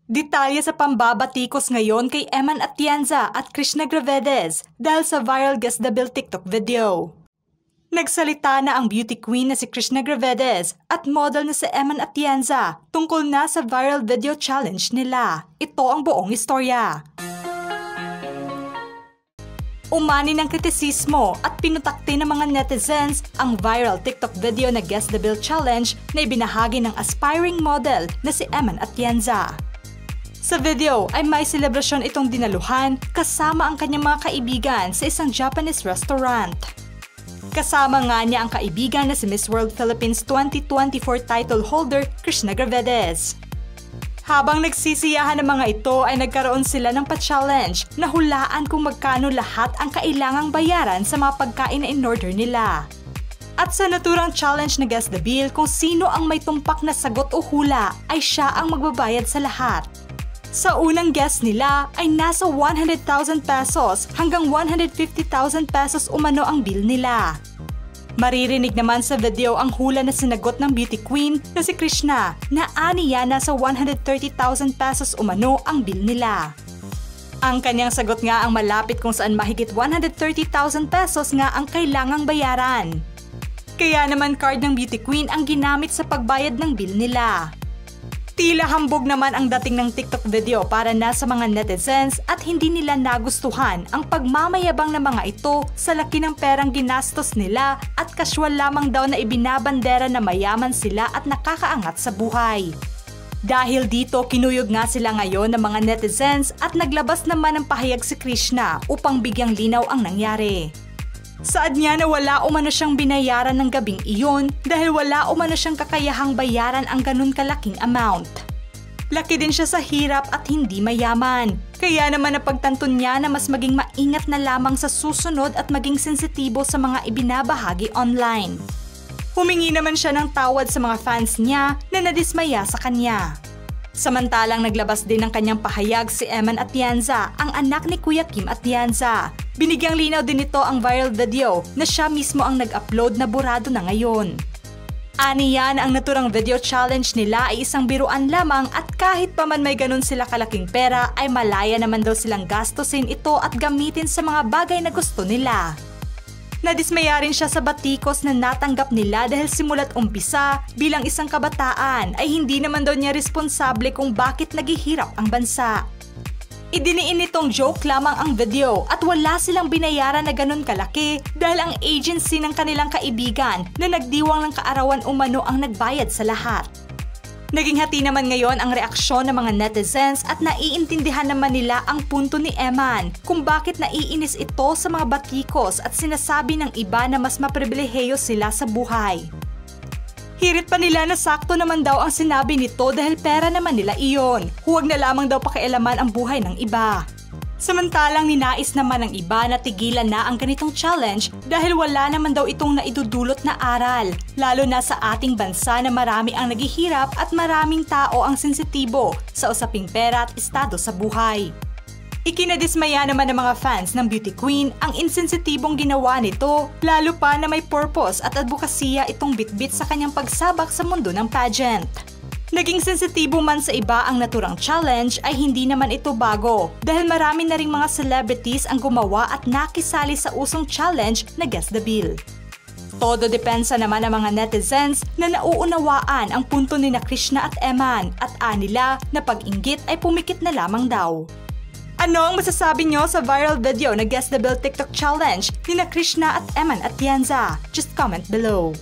Detalye sa pambabatikos ngayon kay Eman Atienza at Krishna Gravides dahil sa viral Guess the Bill TikTok video. Nagsalita na ang beauty queen na si Krishna Gravides at model na si Eman Atienza tungkol na sa viral video challenge nila. Ito ang buong istorya. Umani ng kritisismo at pinutakti ng mga netizens ang viral TikTok video na Guess the Bill Challenge na ibinahagi ng aspiring model na si Eman Atienza. Sa video ay may selebrasyon itong dinaluhan kasama ang kanyang mga kaibigan sa isang Japanese restaurant. Kasama nga niya ang kaibigan na si Miss World Philippines 2024 title holder Krishna Gravides. Habang nagsisiyahan ng mga ito ay nagkaroon sila ng pa-challenge na hulaan kung magkano lahat ang kailangang bayaran sa mga pagkain na in-order nila. At sa naturang challenge na Guess the Bill, kung sino ang may tumpak na sagot o hula ay siya ang magbabayad sa lahat. Sa unang guess nila ay nasa 100,000 pesos hanggang 150,000 pesos umano ang bill nila. Maririnig naman sa video ang hula na sinagot ng beauty queen na si Krishna na aniya nasa 130,000 pesos umano ang bill nila. Ang kanyang sagot nga ang malapit kung saan mahigit 130,000 pesos nga ang kailangang bayaran. Kaya naman card ng beauty queen ang ginamit sa pagbayad ng bill nila. Tila hambog naman ang dating ng TikTok video para na sa mga netizens at hindi nila nagustuhan ang pagmamayabang ng mga ito sa laki ng perang ginastos nila at casual lamang daw na ibinabandera na mayaman sila at nakakaangat sa buhay. Dahil dito, kinuyog nga sila ngayon ng mga netizens at naglabas naman ng pahayag si Krishna upang bigyang linaw ang nangyari. Saad niya na wala umano siyang binayaran ng gabing iyon dahil wala umano siyang kakayahang bayaran ang ganun kalaking amount. Laki din siya sa hirap at hindi mayaman. Kaya naman napagtanto niya na mas maging maingat na lamang sa susunod at maging sensitibo sa mga ibinabahagi online. Humingi naman siya ng tawad sa mga fans niya na nadismaya sa kanya. Samantalang naglabas din ng kanyang pahayag si Eman Atienza, ang anak ni Kuya Kim Atienza. Binigyang linaw din ito ang viral video na siya mismo ang nag-upload na burado na ngayon. Aniya na ang naturang video challenge nila ay isang biruan lamang at kahit pa man may ganun sila kalaking pera ay malaya naman daw silang gastusin ito at gamitin sa mga bagay na gusto nila. Nadismaya rin siya sa batikos na natanggap nila dahil simulat umpisa bilang isang kabataan ay hindi naman daw niya responsable kung bakit naghihirap ang bansa. Idiniin nitong joke lamang ang video at wala silang binayaran na ganun kalaki dahil ang agency ng kanilang kaibigan na nagdiwang ng kaarawan umano ang nagbayad sa lahat. Naging hati naman ngayon ang reaksyon ng mga netizens at naiintindihan naman nila ang punto ni Eman kung bakit naiinis ito sa mga batikos at sinasabi ng iba na mas mapribilehiyo sila sa buhay. Hirit pa nila na sakto naman daw ang sinabi nito dahil pera naman nila iyon. Huwag na lamang daw pakialaman ang buhay ng iba. Samantalang ninais naman ng iba na tigilan na ang ganitong challenge dahil wala naman daw itong naidudulot na aral. Lalo na sa ating bansa na marami ang naghihirap at maraming tao ang sensitibo sa usaping pera at estado sa buhay. Ikinadismaya naman ng mga fans ng beauty queen ang insensitibong ginawa nito, lalo pa na may purpose at advokasya itong bitbit sa kanyang pagsabak sa mundo ng pageant. Naging sensitibo man sa iba ang naturang challenge ay hindi naman ito bago dahil marami na ring mga celebrities ang gumawa at nakisali sa usong challenge na Guess the Bill. Todo depensa naman ng mga netizens na nauunawaan ang punto ni Krishna at Eman at anila na pag-inggit ay pumikit na lamang daw. Ano ang masasabi nyo sa viral video na Guess the Bill TikTok challenge ni Krishna at Eman Atienza? Just comment below.